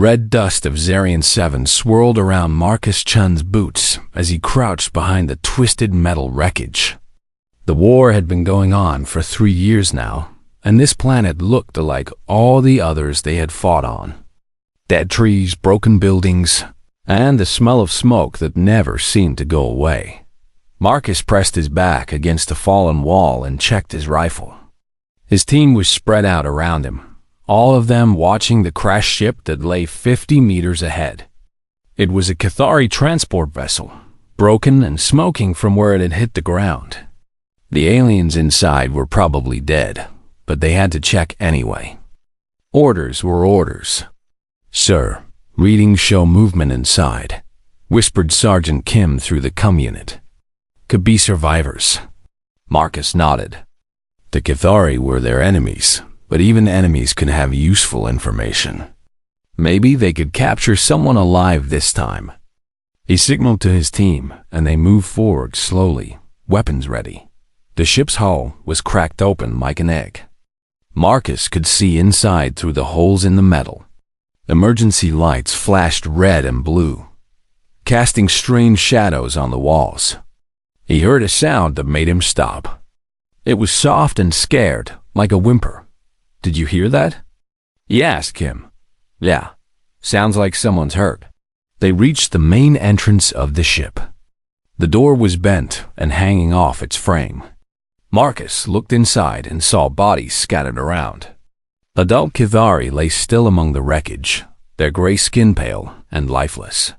red dust of Zarian 7 swirled around Marcus Chun's boots as he crouched behind the twisted metal wreckage. The war had been going on for 3 years now, and this planet looked like all the others they had fought on. Dead trees, broken buildings, and the smell of smoke that never seemed to go away. Marcus pressed his back against a fallen wall and checked his rifle. His team was spread out around him, all of them watching the crashed ship that lay 50 meters ahead. It was a Cathari transport vessel, broken and smoking from where it had hit the ground. The aliens inside were probably dead, but they had to check anyway. Orders were orders. "Sir, readings show movement inside," whispered Sergeant Kim through the comm unit. "Could be survivors." Marcus nodded. The Cathari were their enemies, but even enemies could have useful information. Maybe they could capture someone alive this time. He signaled to his team, and they moved forward slowly, weapons ready. The ship's hull was cracked open like an egg. Marcus could see inside through the holes in the metal. Emergency lights flashed red and blue, casting strange shadows on the walls. He heard a sound that made him stop. It was soft and scared, like a whimper. "Did you hear that?" he asked Kim. "Yeah, sounds like someone's hurt." They reached the main entrance of the ship. The door was bent and hanging off its frame. Marcus looked inside and saw bodies scattered around. Adult Cathari lay still among the wreckage, their gray skin pale and lifeless.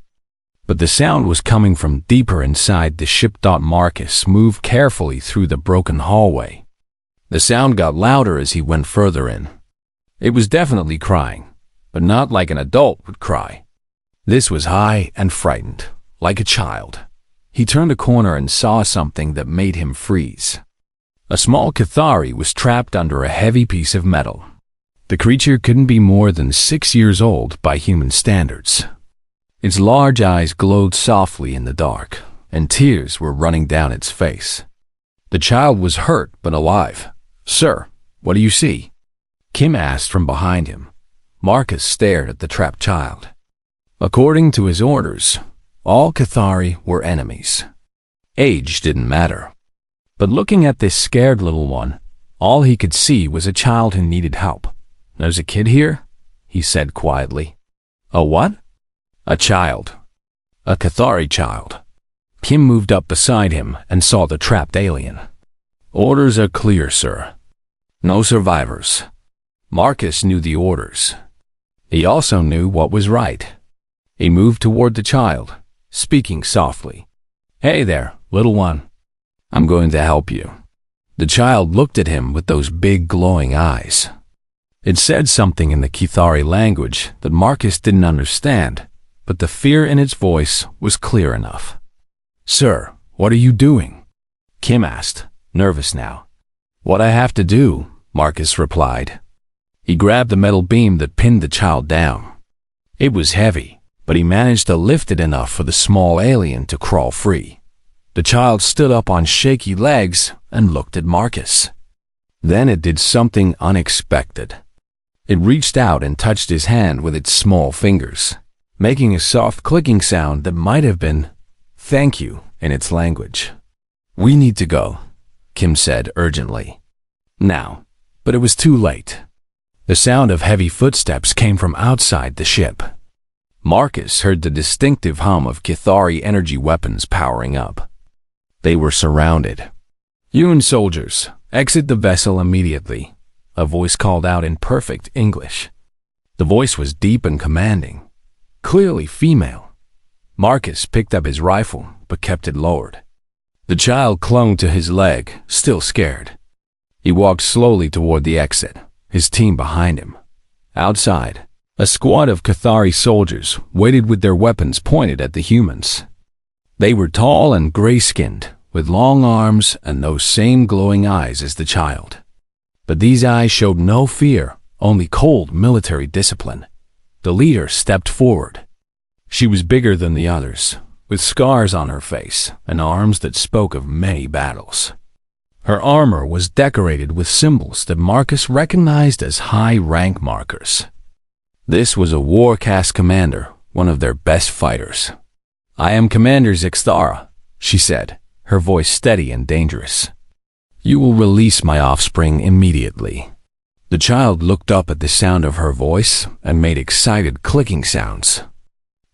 But the sound was coming from deeper inside the ship. Marcus moved carefully through the broken hallway. The sound got louder as he went further in. It was definitely crying, but not like an adult would cry. This was high and frightened, like a child. He turned a corner and saw something that made him freeze. A small Cathari was trapped under a heavy piece of metal. The creature couldn't be more than 6 years old by human standards. Its large eyes glowed softly in the dark, and tears were running down its face. The child was hurt but alive. "Sir, what do you see?" Kim asked from behind him. Marcus stared at the trapped child. According to his orders, all Cathari were enemies. Age didn't matter. But looking at this scared little one, all he could see was a child who needed help. "There's a kid here?" he said quietly. "A what?" "A child. A Cathari child." Kim moved up beside him and saw the trapped alien. "Orders are clear, sir. No survivors." Marcus knew the orders. He also knew what was right. He moved toward the child, speaking softly. "Hey there, little one. I'm going to help you." The child looked at him with those big glowing eyes. It said something in the Cathari language that Marcus didn't understand, but the fear in its voice was clear enough. "Sir, what are you doing?" Kim asked, nervous now. "What I have to do," Marcus replied. He grabbed the metal beam that pinned the child down. It was heavy, but he managed to lift it enough for the small alien to crawl free. The child stood up on shaky legs and looked at Marcus. Then it did something unexpected. It reached out and touched his hand with its small fingers, making a soft clicking sound that might have been "thank you" in its language. "We need to go," Kim said urgently. Now, but it was too late. The sound of heavy footsteps came from outside the ship. Marcus heard the distinctive hum of Cathari energy weapons powering up. They were surrounded. "UN soldiers, exit the vessel immediately," a voice called out in perfect English. The voice was deep and commanding, clearly female. Marcus picked up his rifle, but kept it lowered. The child clung to his leg, still scared. He walked slowly toward the exit, his team behind him. Outside, a squad of Cathari soldiers waited with their weapons pointed at the humans. They were tall and gray-skinned, with long arms and those same glowing eyes as the child. But these eyes showed no fear, only cold military discipline. The leader stepped forward. She was bigger than the others, with scars on her face and arms that spoke of many battles. Her armor was decorated with symbols that Marcus recognized as high rank markers. This was a war caste commander, one of their best fighters. "I am Commander Zixthara," she said, her voice steady and dangerous. "You will release my offspring immediately." The child looked up at the sound of her voice and made excited clicking sounds.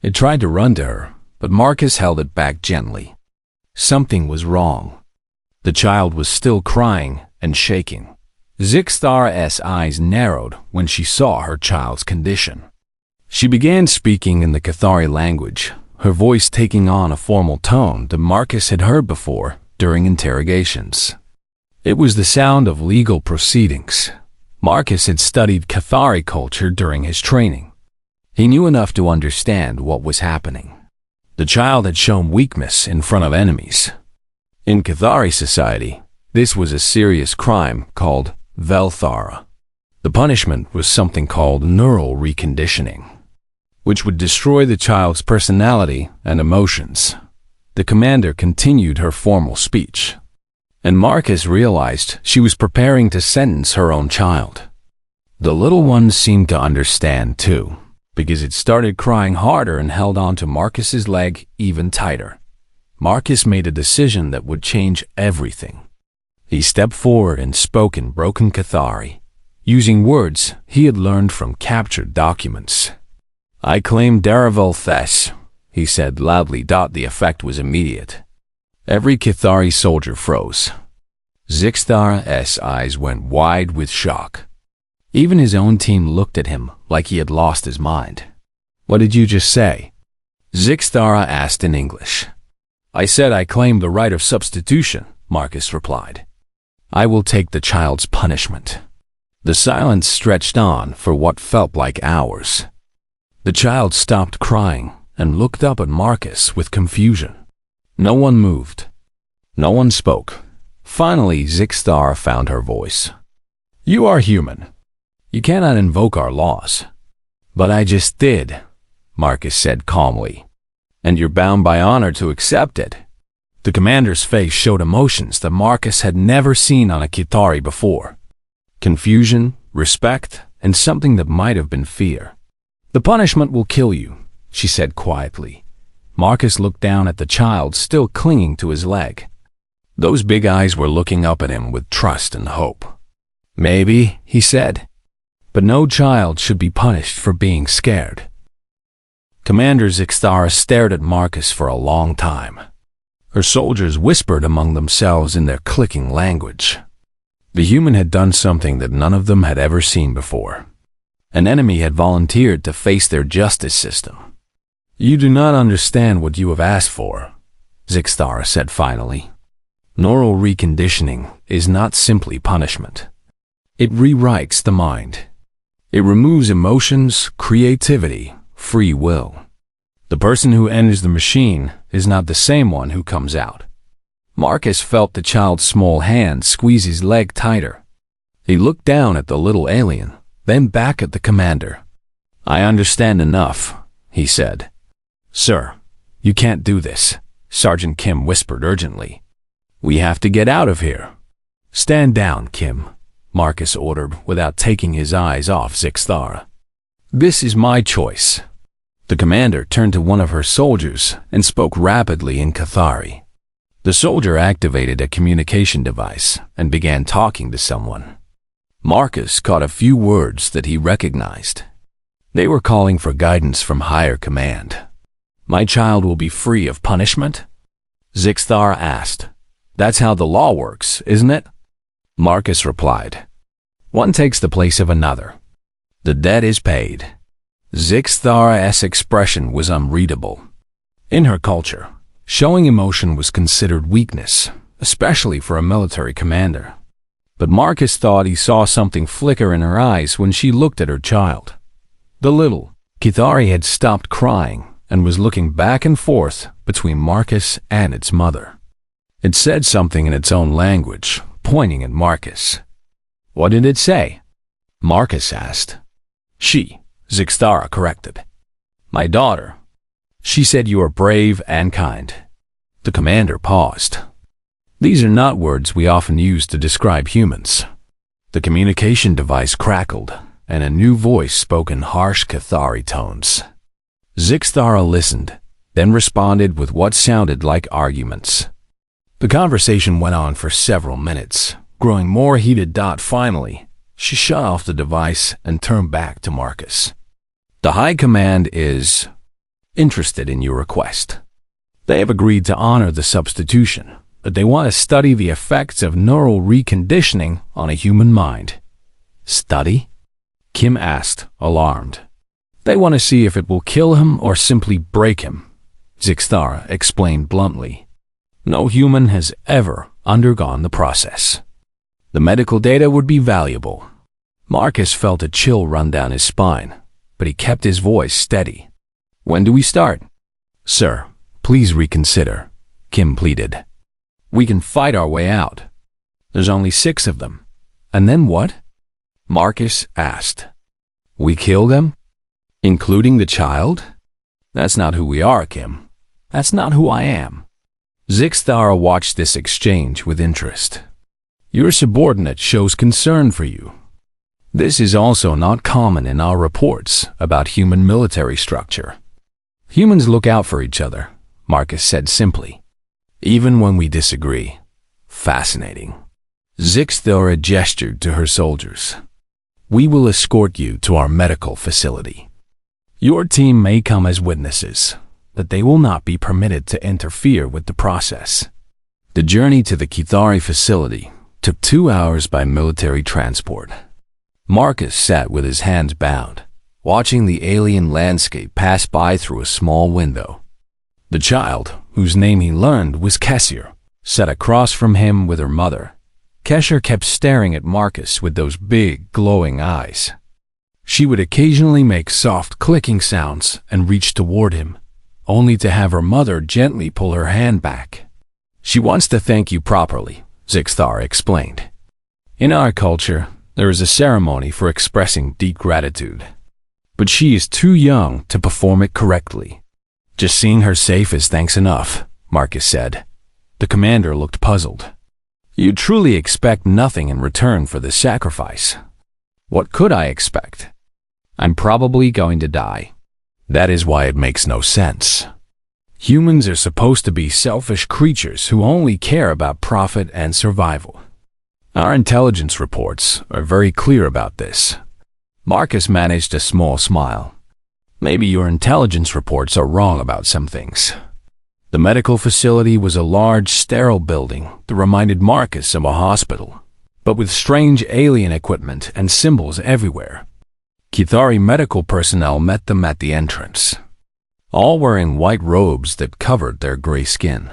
It tried to run to her, but Marcus held it back gently. Something was wrong. The child was still crying and shaking. Zixthara's eyes narrowed when she saw her child's condition. She began speaking in the Cathari language, her voice taking on a formal tone that Marcus had heard before during interrogations. It was the sound of legal proceedings. Marcus had studied Cathari culture during his training. He knew enough to understand what was happening. The child had shown weakness in front of enemies. In Cathari society, this was a serious crime called Velthara. The punishment was something called neural reconditioning, which would destroy the child's personality and emotions. The commander continued her formal speech, and Marcus realized she was preparing to sentence her own child. The little one seemed to understand too, because it started crying harder and held on to Marcus's leg even tighter. Marcus made a decision that would change everything. He stepped forward and spoke in broken Cathari, using words he had learned from captured documents. "I claim Daravel Thes," he said loudly. The effect was immediate. Every Cathari soldier froze. Zixthara's eyes went wide with shock. Even his own team looked at him like he had lost his mind. "What did you just say?" Zixthara asked in English. "I said I claim the right of substitution," Marcus replied. "I will take the child's punishment." The silence stretched on for what felt like hours. The child stopped crying and looked up at Marcus with confusion. No one moved. No one spoke. Finally, Zixthara found her voice. "You are human. You cannot invoke our laws." "But I just did," Marcus said calmly. "And you're bound by honor to accept it." The commander's face showed emotions that Marcus had never seen on a Cathari before. Confusion, respect, and something that might have been fear. "The punishment will kill you," she said quietly. Marcus looked down at the child still clinging to his leg. Those big eyes were looking up at him with trust and hope. "Maybe," he said, "but no child should be punished for being scared." Commander Zixthara stared at Marcus for a long time. Her soldiers whispered among themselves in their clicking language. The human had done something that none of them had ever seen before. An enemy had volunteered to face their justice system. "You do not understand what you have asked for," Zixthara said finally. "Neural reconditioning is not simply punishment. It rewrites the mind. It removes emotions, creativity, free will. The person who enters the machine is not the same one who comes out." Marcus felt the child's small hand squeeze his leg tighter. He looked down at the little alien, then back at the commander. "I understand enough," he said. "Sir, you can't do this," Sergeant Kim whispered urgently. "We have to get out of here." "Stand down, Kim," Marcus ordered without taking his eyes off Zixthara. "This is my choice." The commander turned to one of her soldiers and spoke rapidly in Cathari. The soldier activated a communication device and began talking to someone. Marcus caught a few words that he recognized. They were calling for guidance from higher command. "My child will be free of punishment?" Zixthara asked. "That's how the law works, isn't it?" Marcus replied. "One takes the place of another. The debt is paid." Zixthara's expression was unreadable. In her culture, showing emotion was considered weakness, especially for a military commander. But Marcus thought he saw something flicker in her eyes when she looked at her child. The little Cathari had stopped crying and was looking back and forth between Marcus and its mother. It said something in its own language, pointing at Marcus. "What did it say?" Marcus asked. "She," Zixthara corrected. "My daughter. She said you are brave and kind." The commander paused. These are not words we often use to describe humans. The communication device crackled, and a new voice spoke in harsh Cathari tones. Zixthara listened, then responded with what sounded like arguments. The conversation went on for several minutes, growing more heated. Finally, she shut off the device and turned back to Marcus. The High Command is interested in your request. They have agreed to honor the substitution, but they want to study the effects of neural reconditioning on a human mind. Study? Kim asked, alarmed. They want to see if it will kill him or simply break him, Zixthara explained bluntly. No human has ever undergone the process. The medical data would be valuable. Marcus felt a chill run down his spine, but he kept his voice steady. When do we start? Sir, please reconsider, Kim pleaded. We can fight our way out. There's only 6 of them. And then what? Marcus asked. We kill them? Including the child? That's not who we are, Kim. That's not who I am. Zixthara watched this exchange with interest. Your subordinate shows concern for you. This is also not common in our reports about human military structure. Humans look out for each other, Marcus said simply. Even when we disagree. Fascinating. Zixthara gestured to her soldiers. We will escort you to our medical facility. Your team may come as witnesses, but they will not be permitted to interfere with the process. The journey to the Kithari facility took 2 hours by military transport. Marcus sat with his hands bound, watching the alien landscape pass by through a small window. The child, whose name he learned was Kesir, sat across from him with her mother. Kesir kept staring at Marcus with those big, glowing eyes. She would occasionally make soft clicking sounds and reach toward him, only to have her mother gently pull her hand back. She wants to thank you properly, Zixthara explained. In our culture, there is a ceremony for expressing deep gratitude. But she is too young to perform it correctly. Just seeing her safe is thanks enough, Marcus said. The commander looked puzzled. You truly expect nothing in return for this sacrifice. What could I expect? I'm probably going to die. That is why it makes no sense. Humans are supposed to be selfish creatures who only care about profit and survival. Our intelligence reports are very clear about this. Marcus managed a small smile. Maybe your intelligence reports are wrong about some things. The medical facility was a large, sterile building that reminded Marcus of a hospital, but with strange alien equipment and symbols everywhere. Kithari medical personnel met them at the entrance, all wearing white robes that covered their gray skin.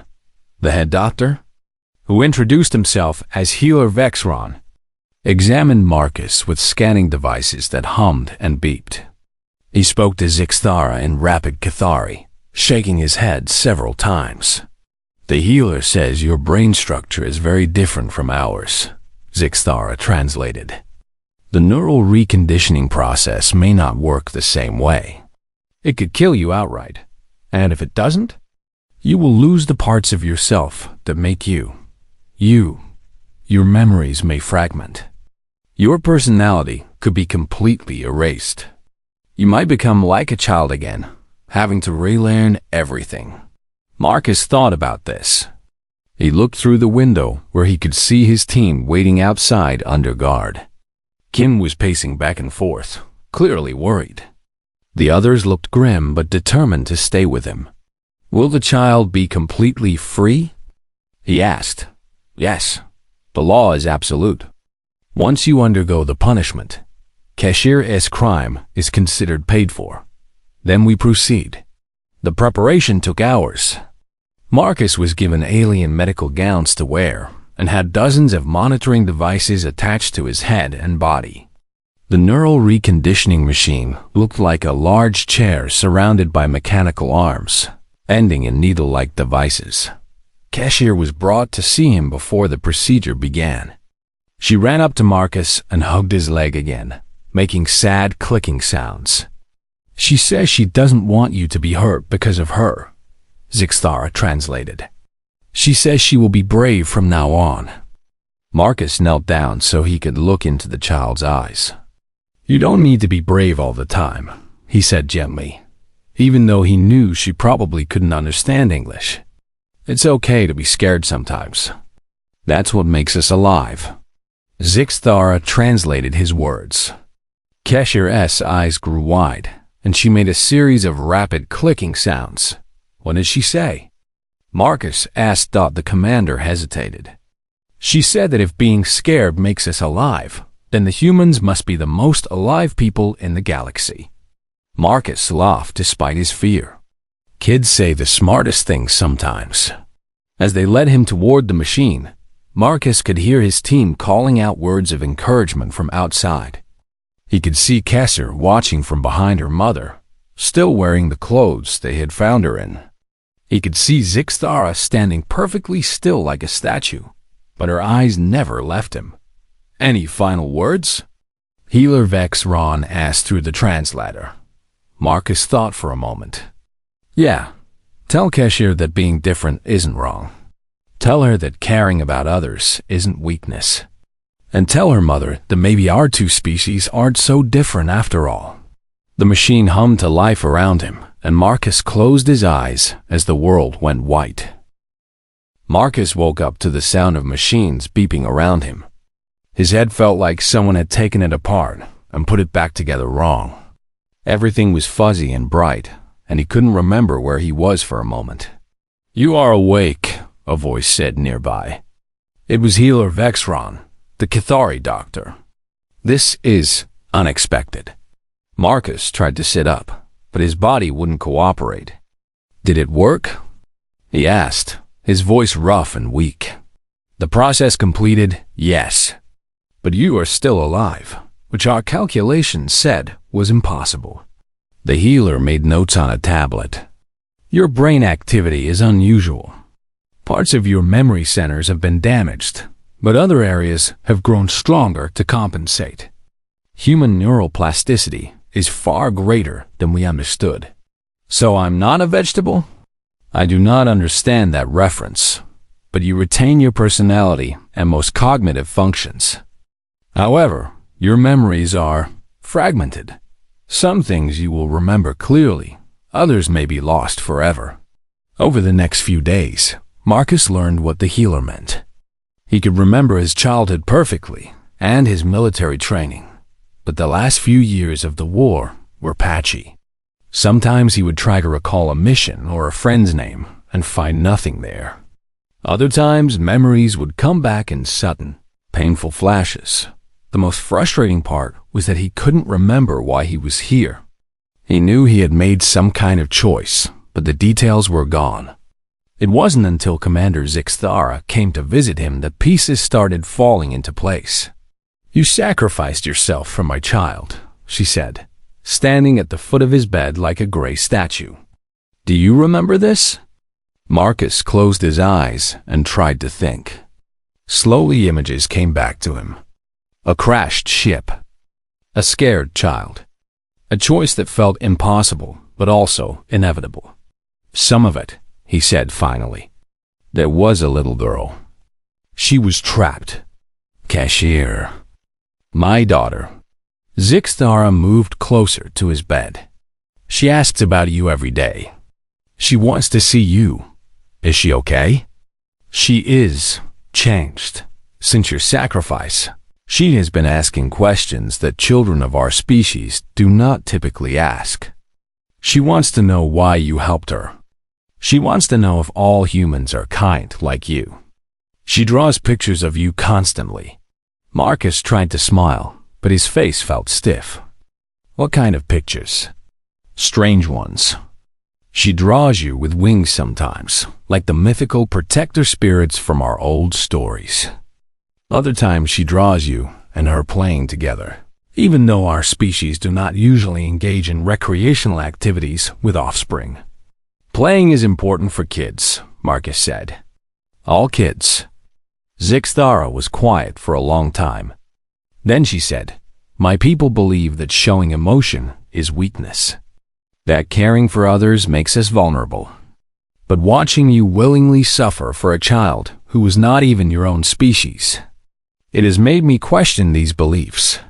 The head doctor, who introduced himself as Healer Vexron, examined Marcus with scanning devices that hummed and beeped. He spoke to Zixthara in rapid Kithari, shaking his head several times. The healer says your brain structure is very different from ours, Zixthara translated. The neural reconditioning process may not work the same way. It could kill you outright, and if it doesn't, you will lose the parts of yourself that make you. Your memories may fragment. Your personality could be completely erased. You might become like a child again, having to relearn everything. Marcus thought about this. He looked through the window where he could see his team waiting outside under guard. Kim was pacing back and forth, clearly worried. The others looked grim but determined to stay with him. Will the child be completely free? He asked. Yes, the law is absolute. Once you undergo the punishment, Kashir's crime is considered paid for. Then we proceed. The preparation took hours. Marcus was given alien medical gowns to wear and had dozens of monitoring devices attached to his head and body. The neural reconditioning machine looked like a large chair surrounded by mechanical arms, ending in needle-like devices. Kashir was brought to see him before the procedure began. She ran up to Marcus and hugged his leg again, making sad clicking sounds. She says she doesn't want you to be hurt because of her, Zixthara translated. She says she will be brave from now on. Marcus knelt down so he could look into the child's eyes. You don't need to be brave all the time, he said gently, even though he knew she probably couldn't understand English. It's okay to be scared sometimes. That's what makes us alive. Zixthara translated his words. Keshir's eyes grew wide, and she made a series of rapid clicking sounds. What did she say? Marcus asked. The commander hesitated. She said that if being scared makes us alive, then the humans must be the most alive people in the galaxy. Marcus laughed despite his fear. Kids say the smartest things sometimes. As they led him toward the machine, Marcus could hear his team calling out words of encouragement from outside. He could see Kesser watching from behind her mother, still wearing the clothes they had found her in. He could see Zixthara standing perfectly still like a statue, but her eyes never left him. Any final words? Healer Vex Ron asked through the translator. Marcus thought for a moment. Yeah, tell Kesher that being different isn't wrong. Tell her that caring about others isn't weakness. And tell her mother that maybe our two species aren't so different after all. The machine hummed to life around him, and Marcus closed his eyes as the world went white. Marcus woke up to the sound of machines beeping around him. His head felt like someone had taken it apart and put it back together wrong. Everything was fuzzy and bright, and he couldn't remember where he was for a moment. You are awake, a voice said nearby. It was Healer Vexron, the Cathari doctor. This is unexpected. Marcus tried to sit up, but his body wouldn't cooperate. Did it work? He asked, his voice rough and weak. The process completed, yes. But you are still alive, which our calculations said was impossible. The healer made notes on a tablet. Your brain activity is unusual. Parts of your memory centers have been damaged, but other areas have grown stronger to compensate. Human neural plasticity is far greater than we understood. So I'm not a vegetable? I do not understand that reference, but you retain your personality and most cognitive functions. However, your memories are fragmented. Some things you will remember clearly, others may be lost forever. Over the next few days, Marcus learned what the healer meant. He could remember his childhood perfectly and his military training, but the last few years of the war were patchy. Sometimes he would try to recall a mission or a friend's name and find nothing there. Other times, memories would come back in sudden, painful flashes. The most frustrating part was that he couldn't remember why he was here. He knew he had made some kind of choice, but the details were gone. It wasn't until Commander Zixthara came to visit him that pieces started falling into place. You sacrificed yourself for my child, she said, standing at the foot of his bed like a gray statue. Do you remember this? Marcus closed his eyes and tried to think. Slowly images came back to him. A crashed ship. A scared child. A choice that felt impossible, but also inevitable. Some of it, he said finally. There was a little girl. She was trapped. Cashier. My daughter. Zixthara moved closer to his bed. She asks about you every day. She wants to see you. Is she okay? She is changed. Since your sacrifice, she has been asking questions that children of our species do not typically ask. She wants to know why you helped her. She wants to know if all humans are kind like you. She draws pictures of you constantly. Marcus tried to smile, but his face felt stiff. What kind of pictures? Strange ones. She draws you with wings sometimes, like the mythical protector spirits from our old stories. Other times she draws you and her playing together, even though our species do not usually engage in recreational activities with offspring. Playing is important for kids, Marcus said. All kids. Zixthara was quiet for a long time. Then she said, my people believe that showing emotion is weakness, that caring for others makes us vulnerable. But watching you willingly suffer for a child who was not even your own species, it has made me question these beliefs.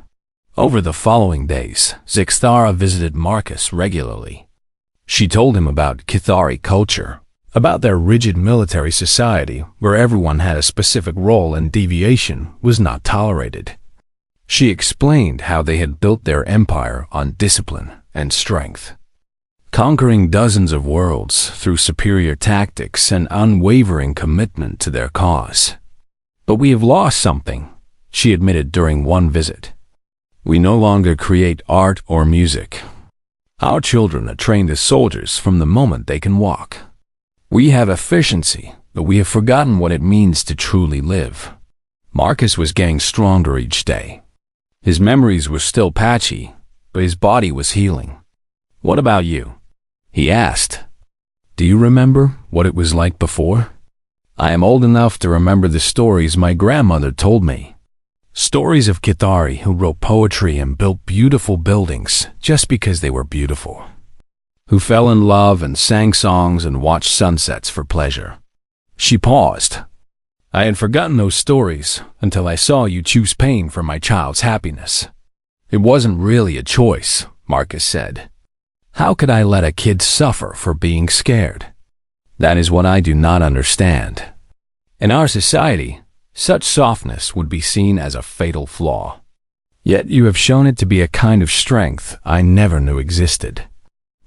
Over the following days, Zixthara visited Marcus regularly. She told him about Kithari culture, about their rigid military society where everyone had a specific role and deviation was not tolerated. She explained how they had built their empire on discipline and strength, conquering dozens of worlds through superior tactics and unwavering commitment to their cause. But we have lost something, she admitted during one visit. We no longer create art or music. Our children are trained as soldiers from the moment they can walk. We have efficiency, but we have forgotten what it means to truly live. Marcus was getting stronger each day. His memories were still patchy, but his body was healing. What about you? He asked. Do you remember what it was like before? I am old enough to remember the stories my grandmother told me. Stories of Kithari who wrote poetry and built beautiful buildings just because they were beautiful, who fell in love and sang songs and watched sunsets for pleasure. She paused. I had forgotten those stories until I saw you choose pain for my child's happiness. It wasn't really a choice, Marcus said. How could I let a kid suffer for being scared? That is what I do not understand. In our society, such softness would be seen as a fatal flaw. Yet you have shown it to be a kind of strength I never knew existed.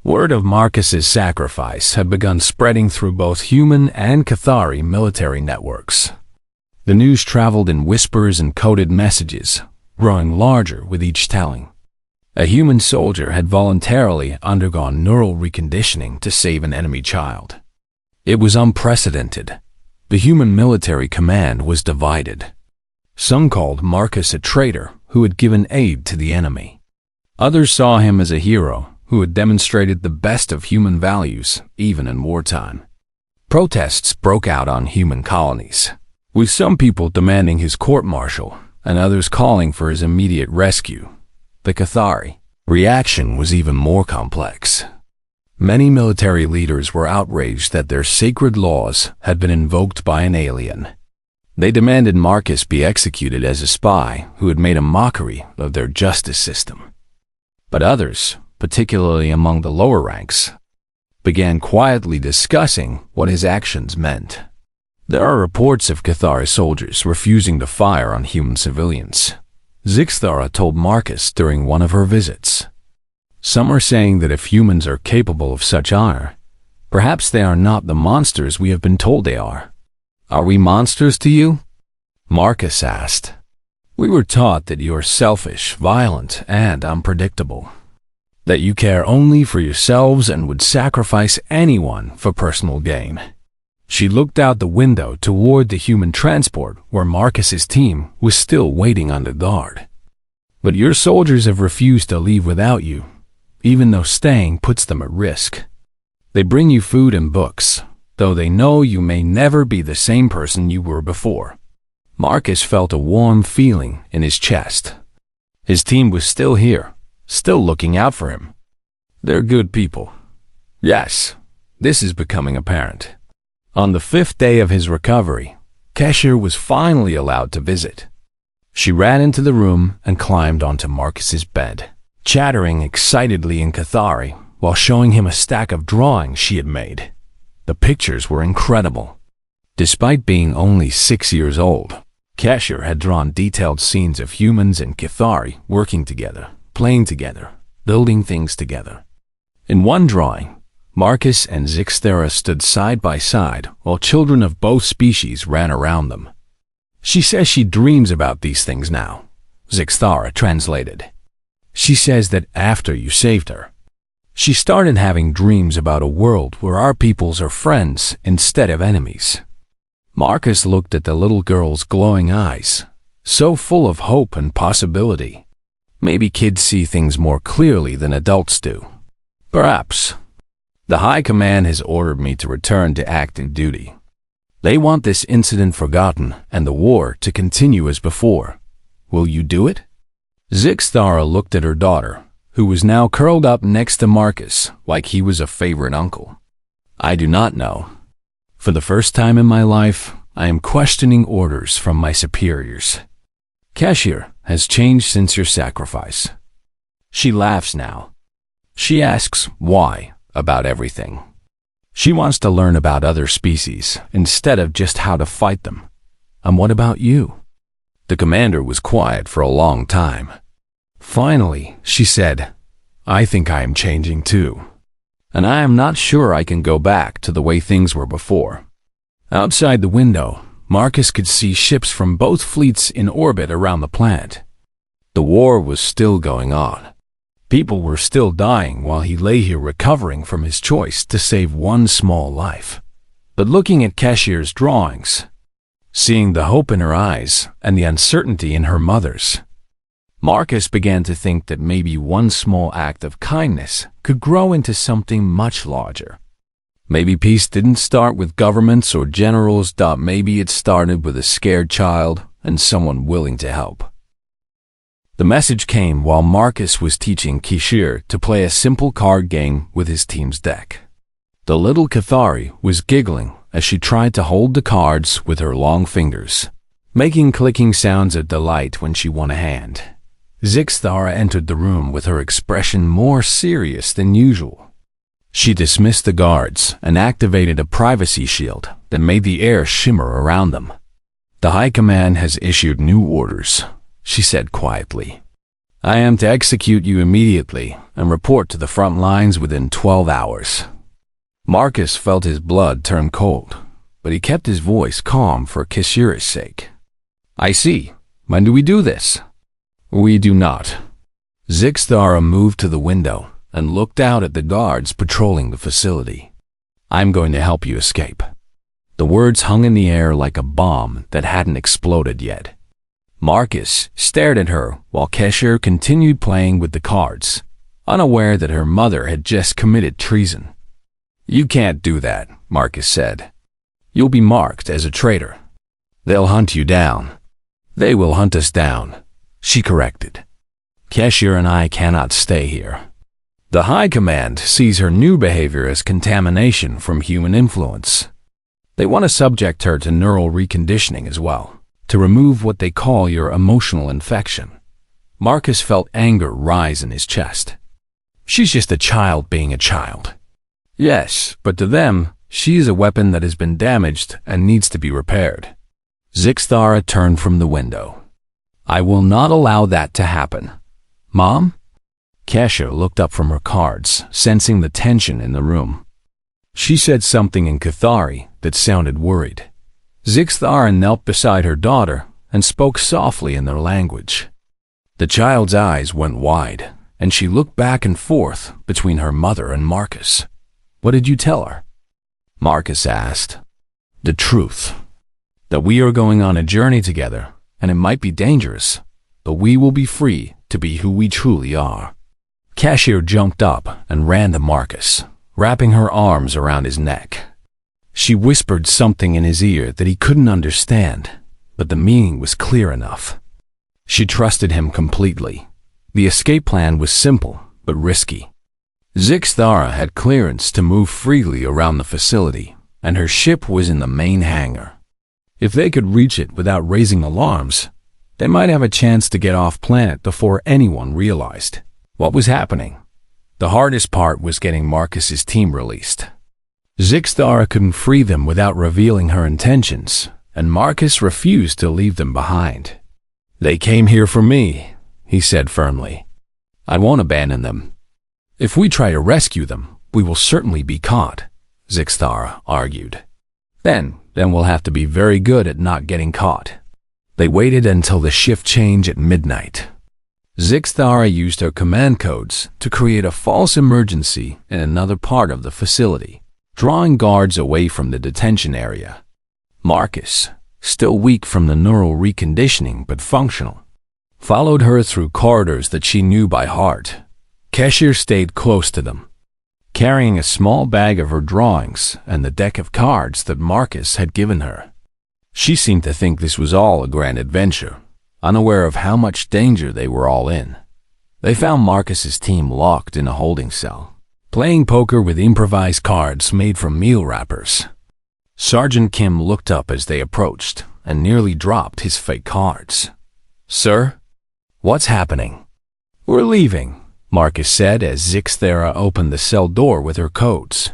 Word of Marcus's sacrifice had begun spreading through both human and Kithari military networks. The news traveled in whispers and coded messages, growing larger with each telling. A human soldier had voluntarily undergone neural reconditioning to save an enemy child. It was unprecedented. The human military command was divided. Some called Marcus a traitor who had given aid to the enemy. Others saw him as a hero who had demonstrated the best of human values, even in wartime. Protests broke out on human colonies, with some people demanding his court-martial and others calling for his immediate rescue. The Kithari reaction was even more complex. Many military leaders were outraged that their sacred laws had been invoked by an alien. They demanded Marcus be executed as a spy who had made a mockery of their justice system. But others, particularly among the lower ranks, began quietly discussing what his actions meant. There are reports of Kithari soldiers refusing to fire on human civilians, Zixthara told Marcus during one of her visits. Some are saying that if humans are capable of such honor, perhaps they are not the monsters we have been told they are. Are we monsters to you? Marcus asked. We were taught that you are selfish, violent, and unpredictable. That you care only for yourselves and would sacrifice anyone for personal gain. She looked out the window toward the human transport where Marcus's team was still waiting under guard. But your soldiers have refused to leave without you, even though staying puts them at risk. They bring you food and books, though they know you may never be the same person you were before. Marcus felt a warm feeling in his chest. His team was still here, still looking out for him. They're good people. Yes, this is becoming apparent. On the 5th day of his recovery, Kesher was finally allowed to visit. She ran into the room and climbed onto Marcus's bed, chattering excitedly in Kithari while showing him a stack of drawings she had made. The pictures were incredible. Despite being only 6 years old, Kesher had drawn detailed scenes of humans and Kithari working together, playing together, building things together. In one drawing, Marcus and Zixthara stood side by side while children of both species ran around them. She says she dreams about these things now, Zixthara translated. She says that after you saved her, she started having dreams about a world where our peoples are friends instead of enemies. Marcus looked at the little girl's glowing eyes, so full of hope and possibility. Maybe kids see things more clearly than adults do. Perhaps. The High Command has ordered me to return to active duty. They want this incident forgotten and the war to continue as before. Will you do it? Zixthara looked at her daughter, who was now curled up next to Marcus like he was a favorite uncle. I do not know. For the first time in my life, I am questioning orders from my superiors. Kesher has changed since your sacrifice. She laughs now. She asks why about everything. She wants to learn about other species instead of just how to fight them. And what about you? The commander was quiet for a long time. Finally, she said, I think I am changing too. And I am not sure I can go back to the way things were before. Outside the window, Marcus could see ships from both fleets in orbit around the planet. The war was still going on. People were still dying while he lay here recovering from his choice to save one small life. But looking at Cashier's drawings, seeing the hope in her eyes and the uncertainty in her mother's, Marcus began to think that maybe one small act of kindness could grow into something much larger. Maybe peace didn't start with governments or generals, maybe it started with a scared child and someone willing to help. The message came while Marcus was teaching Kishir to play a simple card game with his team's deck. The little Cathari was giggling as she tried to hold the cards with her long fingers, making clicking sounds of delight when she won a hand. Zixthara entered the room with her expression more serious than usual. She dismissed the guards and activated a privacy shield that made the air shimmer around them. The High Command has issued new orders, she said quietly. I am to execute you immediately and report to the front lines within 12 hours. Marcus felt his blood turn cold, but he kept his voice calm for Kishira's sake. I see. When do we do this? We do not. Zixthara moved to the window and looked out at the guards patrolling the facility. I'm going to help you escape. The words hung in the air like a bomb that hadn't exploded yet. Marcus stared at her while Keshir continued playing with the cards, unaware that her mother had just committed treason. You can't do that, Marcus said. You'll be marked as a traitor. They'll hunt you down. They will hunt us down, she corrected. Keshir and I cannot stay here. The High Command sees her new behavior as contamination from human influence. They want to subject her to neural reconditioning as well, to remove what they call your emotional infection. Marcus felt anger rise in his chest. She's just a child being a child. Yes, but to them, she is a weapon that has been damaged and needs to be repaired. Zixthara turned from the window. I will not allow that to happen. Mom? Kesha looked up from her cards, sensing the tension in the room. She said something in Cathari that sounded worried. Zixthara knelt beside her daughter and spoke softly in their language. The child's eyes went wide, and she looked back and forth between her mother and Marcus. What did you tell her? Marcus asked. The truth. That we are going on a journey together, and it might be dangerous, but we will be free to be who we truly are. Cashier jumped up and ran to Marcus, wrapping her arms around his neck. She whispered something in his ear that he couldn't understand, but the meaning was clear enough. She trusted him completely. The escape plan was simple, but risky. Zixthara had clearance to move freely around the facility, and her ship was in the main hangar. If they could reach it without raising alarms, they might have a chance to get off planet before anyone realized what was happening. The hardest part was getting Marcus's team released. Zixthara couldn't free them without revealing her intentions, and Marcus refused to leave them behind. They came here for me, he said firmly. I won't abandon them. If we try to rescue them, we will certainly be caught, Zixthara argued. Then we'll have to be very good at not getting caught. They waited until the shift change at midnight. Zixthara used her command codes to create a false emergency in another part of the facility, drawing guards away from the detention area. Marcus, still weak from the neural reconditioning but functional, followed her through corridors that she knew by heart. Keshir stayed close to them, carrying a small bag of her drawings and the deck of cards that Marcus had given her. She seemed to think this was all a grand adventure, unaware of how much danger they were all in. They found Marcus's team locked in a holding cell, playing poker with improvised cards made from meal wrappers. Sergeant Kim looked up as they approached and nearly dropped his fake cards. Sir? What's happening? We're leaving, Marcus said as Zixthera opened the cell door with her codes.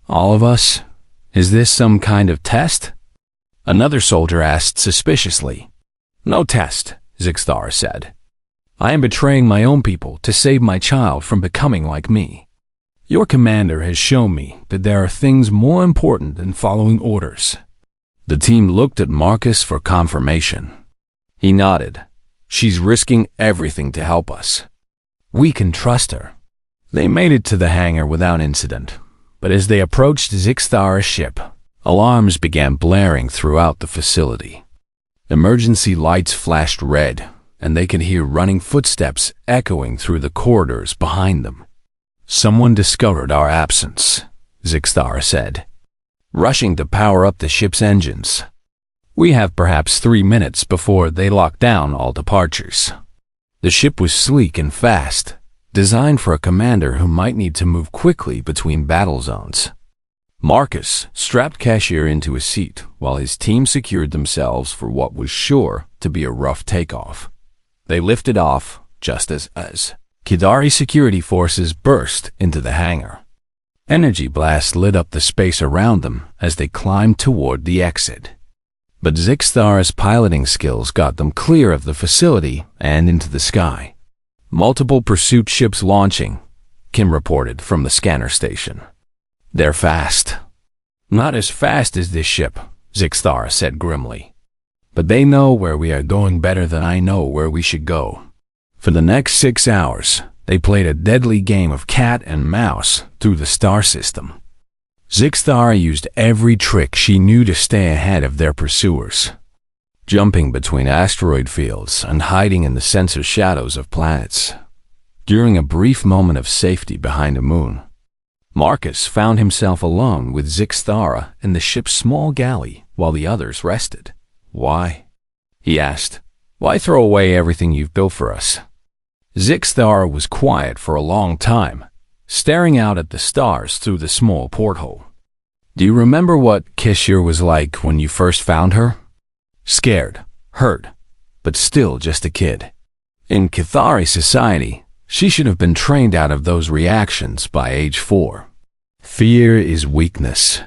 All of us? Is this some kind of test? Another soldier asked suspiciously. No test, Zixthara said. I am betraying my own people to save my child from becoming like me. Your commander has shown me that there are things more important than following orders. The team looked at Marcus for confirmation. He nodded. She's risking everything to help us. We can trust her. They made it to the hangar without incident, but as they approached Zixthara's ship, alarms began blaring throughout the facility. Emergency lights flashed red, and they could hear running footsteps echoing through the corridors behind them. Someone discovered our absence, Zixthara said, rushing to power up the ship's engines. We have perhaps 3 minutes before they lock down all departures. The ship was sleek and fast, designed for a commander who might need to move quickly between battle zones. Marcus strapped Cashier into a seat while his team secured themselves for what was sure to be a rough takeoff. They lifted off just as Kidari security forces burst into the hangar. Energy blasts lit up the space around them as they climbed toward the exit. But Zixthara's piloting skills got them clear of the facility and into the sky. Multiple pursuit ships launching, Kim reported from the scanner station. They're fast. Not as fast as this ship, Zixthara said grimly. But they know where we are going better than I know where we should go. For the next 6 hours, they played a deadly game of cat and mouse through the star system. Zixthara used every trick she knew to stay ahead of their pursuers, jumping between asteroid fields and hiding in the sensor shadows of planets. During a brief moment of safety behind a moon, Marcus found himself alone with Zixthara in the ship's small galley while the others rested. Why? He asked. Why throw away everything you've built for us? Zixthara was quiet for a long time, staring out at the stars through the small porthole. Do you remember what Cashier was like when you first found her? Scared, hurt, but still just a kid. In Kithari society, she should have been trained out of those reactions by age 4. Fear is weakness.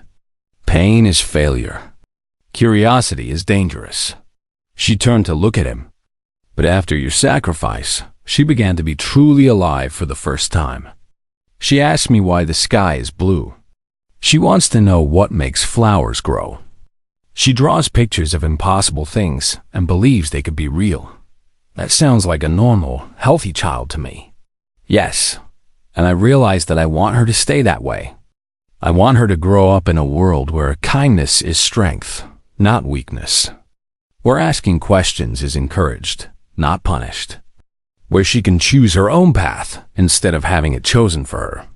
Pain is failure. Curiosity is dangerous. She turned to look at him. But after your sacrifice, she began to be truly alive for the first time. She asked me why the sky is blue. She wants to know what makes flowers grow. She draws pictures of impossible things and believes they could be real. That sounds like a normal, healthy child to me. Yes, and I realize that I want her to stay that way. I want her to grow up in a world where kindness is strength, not weakness. Where asking questions is encouraged, not punished. Where she can choose her own path instead of having it chosen for her.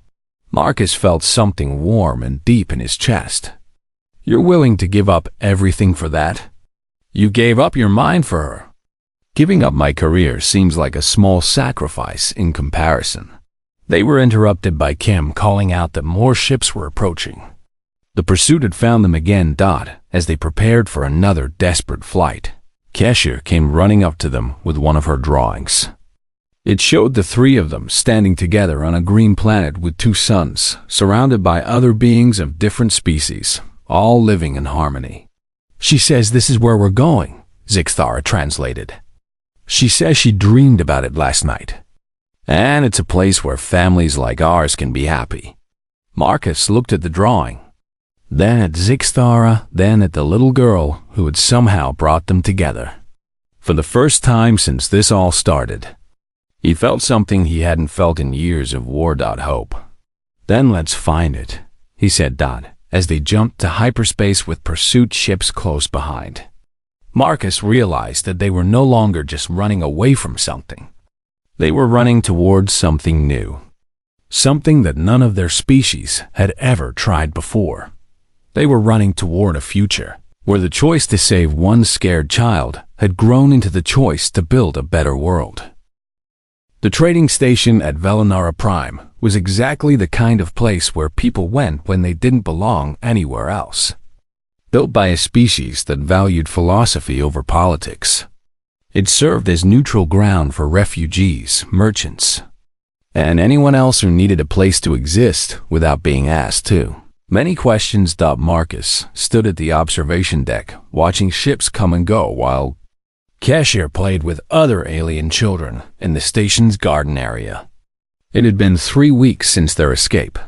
Marcus felt something warm and deep in his chest. You're willing to give up everything for that? You gave up your mind for her. Giving up my career seems like a small sacrifice in comparison. They were interrupted by Kim calling out that more ships were approaching. The pursuit had found them again, as they prepared for another desperate flight. Cashier came running up to them with one of her drawings. It showed the 3 of them standing together on a green planet with 2 suns, surrounded by other beings of different species, all living in harmony. She says this is where we're going, Zixthara translated. She says she dreamed about it last night. And it's a place where families like ours can be happy. Marcus looked at the drawing, then at Zixthara, then at the little girl who had somehow brought them together. For the first time since this all started, he felt something he hadn't felt in years of war. Hope. Then let's find it, he said, as they jumped to hyperspace with pursuit ships close behind. Marcus realized that they were no longer just running away from something. They were running towards something new. Something that none of their species had ever tried before. They were running toward a future where the choice to save one scared child had grown into the choice to build a better world. The trading station at Velinara Prime was exactly the kind of place where people went when they didn't belong anywhere else. Built by a species that valued philosophy over politics. It served as neutral ground for refugees, merchants, and anyone else who needed a place to exist without being asked to. Many questions. Marcus stood at the observation deck, watching ships come and go while Cashier played with other alien children in the station's garden area. It had been 3 weeks since their escape,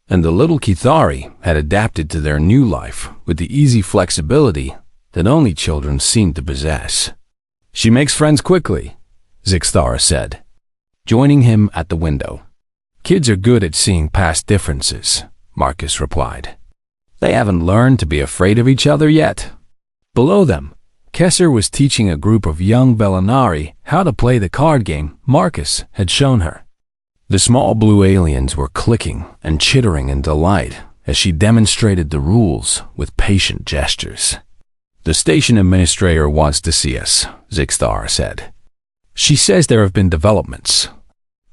and the little Kithari had adapted to their new life with the easy flexibility that only children seem to possess. She makes friends quickly, Zixthara said, joining him at the window. Kids are good at seeing past differences, Marcus replied. They haven't learned to be afraid of each other yet. Below them, Kesser was teaching a group of young Velinari how to play the card game Marcus had shown her. The small blue aliens were clicking and chittering in delight as she demonstrated the rules with patient gestures. The station administrator wants to see us, Zixthara said. She says there have been developments.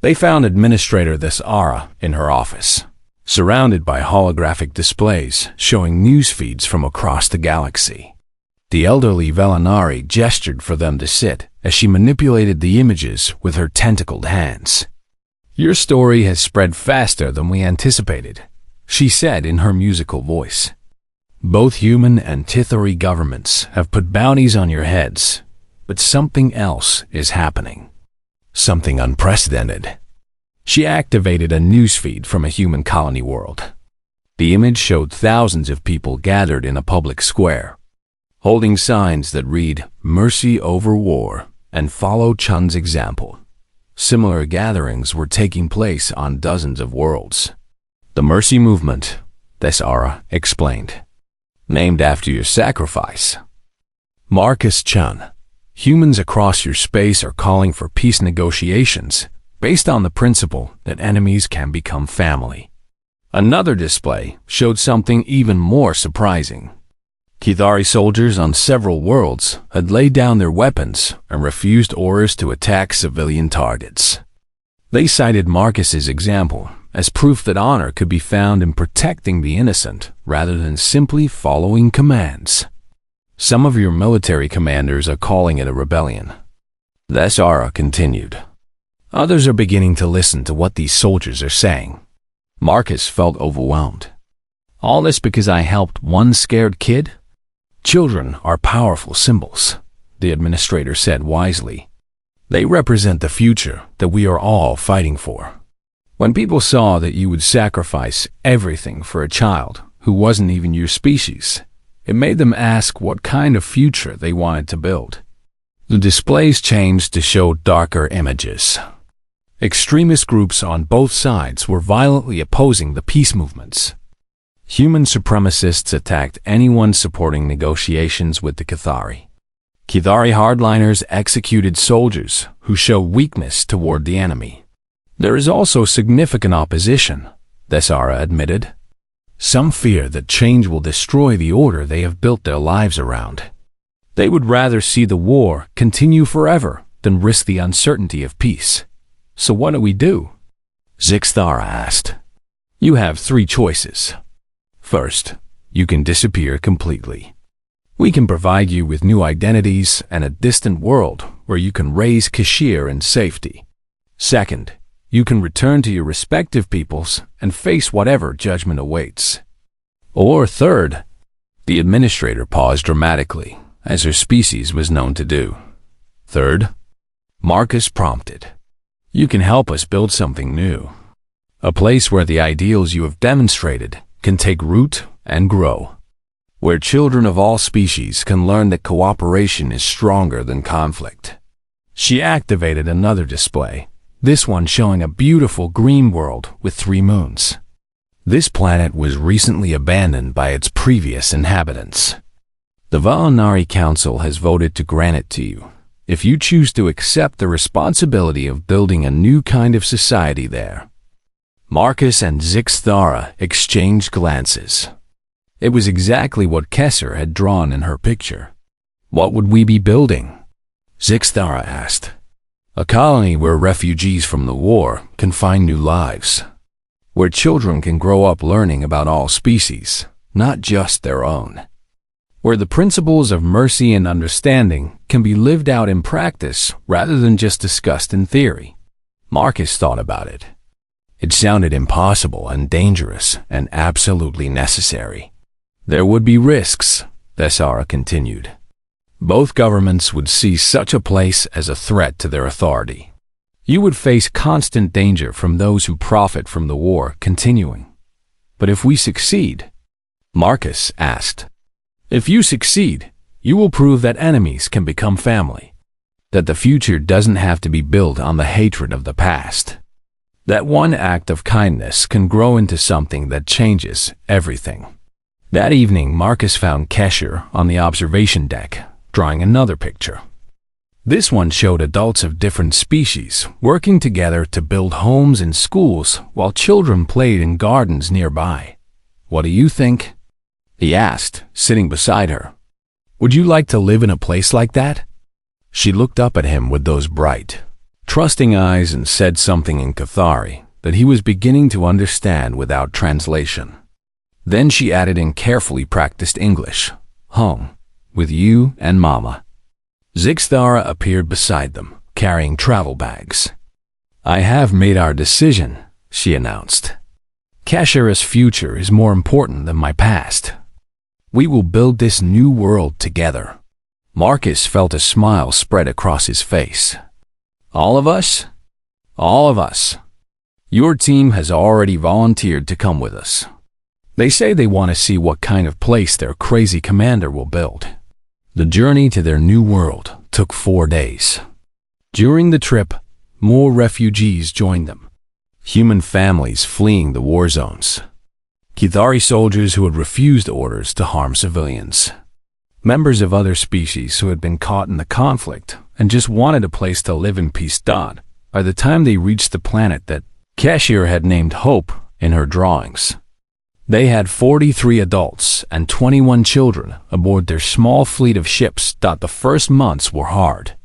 They found Administrator Thesara in her office, surrounded by holographic displays showing news feeds from across the galaxy. The elderly Velinari gestured for them to sit as she manipulated the images with her tentacled hands. Your story has spread faster than we anticipated, she said in her musical voice. Both human and Tithari governments have put bounties on your heads, but something else is happening. Something unprecedented. She activated a newsfeed from a human colony world. The image showed thousands of people gathered in a public square, holding signs that read, "Mercy over war," and "Follow Chun's example." Similar gatherings were taking place on dozens of worlds. The Mercy Movement, Thesara explained, named after your sacrifice. Marcus Chun, humans across your space are calling for peace negotiations based on the principle that enemies can become family. Another display showed something even more surprising. Kithari soldiers on several worlds had laid down their weapons and refused orders to attack civilian targets. They cited Marcus's example as proof that honor could be found in protecting the innocent rather than simply following commands. Some of your military commanders are calling it a rebellion, Thesara continued. Others are beginning to listen to what these soldiers are saying. Marcus felt overwhelmed. All this because I helped one scared kid? Children are powerful symbols, the administrator said wisely. They represent the future that we are all fighting for. When people saw that you would sacrifice everything for a child who wasn't even your species, it made them ask what kind of future they wanted to build. The displays changed to show darker images. Extremist groups on both sides were violently opposing the peace movements. Human supremacists attacked anyone supporting negotiations with the Kithari. Kithari hardliners executed soldiers who show weakness toward the enemy. There is also significant opposition, Thesara admitted. Some fear that change will destroy the order they have built their lives around. They would rather see the war continue forever than risk the uncertainty of peace. So what do we do? Zixthara asked. You have 3 choices. First, you can disappear completely. We can provide you with new identities and a distant world where you can raise Kashir in safety. Second, you can return to your respective peoples and face whatever judgment awaits. Or third, the administrator paused dramatically, as her species was known to do. Third, Marcus prompted. You can help us build something new. A place where the ideals you have demonstrated can take root and grow. Where children of all species can learn that cooperation is stronger than conflict. She activated another display, this one showing a beautiful green world with 3 moons. This planet was recently abandoned by its previous inhabitants. The Valinari Council has voted to grant it to you, if you choose to accept the responsibility of building a new kind of society there. Marcus and Zixthara exchanged glances. It was exactly what Kesser had drawn in her picture. What would we be building? Zixthara asked. A colony where refugees from the war can find new lives. Where children can grow up learning about all species, not just their own. where the principles of mercy and understanding can be lived out in practice rather than just discussed in theory. Marcus thought about it. It sounded impossible and dangerous and absolutely necessary. There would be risks, Thesara continued. Both governments would see such a place as a threat to their authority. You would face constant danger from those who profit from the war continuing. But if we succeed, Marcus asked, if you succeed, you will prove that enemies can become family, that the future doesn't have to be built on the hatred of the past, that one act of kindness can grow into something that changes everything. That evening, Marcus found Kesher on the observation deck, drawing another picture. This one showed adults of different species working together to build homes and schools while children played in gardens nearby. What do you think? He asked, sitting beside her. Would you like to live in a place like that? She looked up at him with those bright, trusting eyes and said something in Cathari that he was beginning to understand without translation. Then she added in carefully practiced English, home, with you and Mama. Zixthara appeared beside them, carrying travel bags. I have made our decision, she announced. Keshara's future is more important than my past. We will build this new world together. Marcus felt a smile spread across his face. All of us? All of us. Your team has already volunteered to come with us. They say they want to see what kind of place their crazy commander will build. The journey to their new world took 4 days. During the trip, more refugees joined them. Human families fleeing the war zones. Kithari soldiers who had refused orders to harm civilians. Members of other species who had been caught in the conflict and just wanted a place to live in peace. By the time they reached the planet that Kashir had named Hope in her drawings, they had 43 adults and 21 children aboard their small fleet of ships. The first months were hard.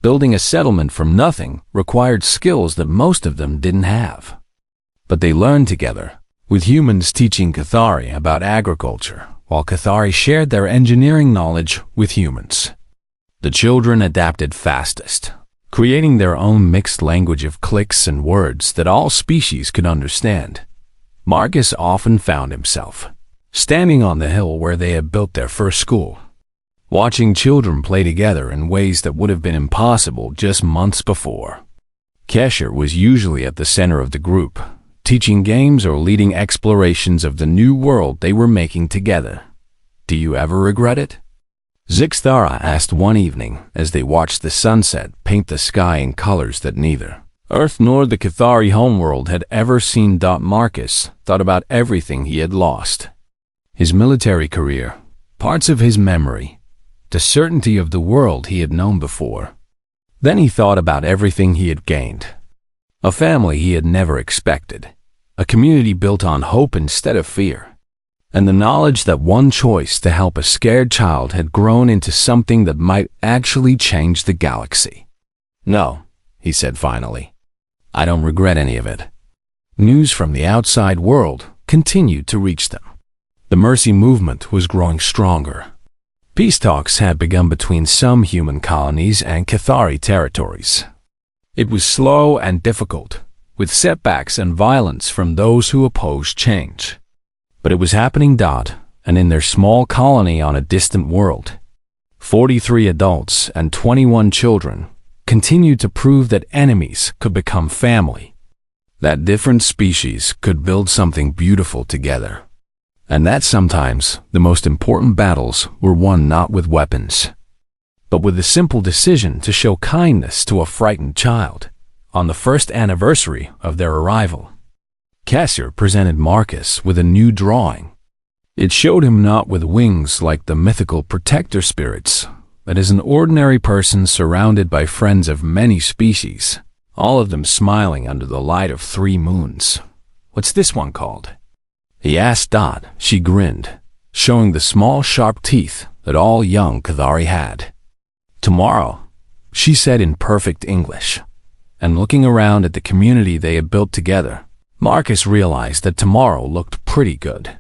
Building a settlement from nothing required skills that most of them didn't have. But they learned together, with humans teaching Cathari about agriculture, while Cathari shared their engineering knowledge with humans. The children adapted fastest, creating their own mixed language of clicks and words that all species could understand. Marcus often found himself standing on the hill where they had built their first school, watching children play together in ways that would have been impossible just months before. Kesher was usually at the center of the group, teaching games or leading explorations of the new world they were making together. Do you ever regret it? Zixthara asked one evening as they watched the sunset paint the sky in colors that neither Earth nor the Cathari homeworld had ever seen. Marcus thought about everything he had lost. His military career, parts of his memory, the certainty of the world he had known before. Then he thought about everything he had gained. A family he had never expected, a community built on hope instead of fear, and the knowledge that one choice to help a scared child had grown into something that might actually change the galaxy. No, he said finally. I don't regret any of it. News from the outside world continued to reach them. The Mercy movement was growing stronger. Peace talks had begun between some human colonies and Cathari territories. It was slow and difficult, with setbacks and violence from those who opposed change. But it was happening. And in their small colony on a distant world, 43 adults and 21 children continued to prove that enemies could become family, that different species could build something beautiful together, and that sometimes the most important battles were won not with weapons, but with the simple decision to show kindness to a frightened child. On the first anniversary of their arrival, Cassir presented Marcus with a new drawing. It showed him not with wings like the mythical protector spirits, but as an ordinary person surrounded by friends of many species, all of them smiling under the light of 3 moons. What's this one called? He asked. She grinned, showing the small sharp teeth that all young Cathari had. Tomorrow, she said in perfect English, and looking around at the community they had built together, Marcus realized that tomorrow looked pretty good.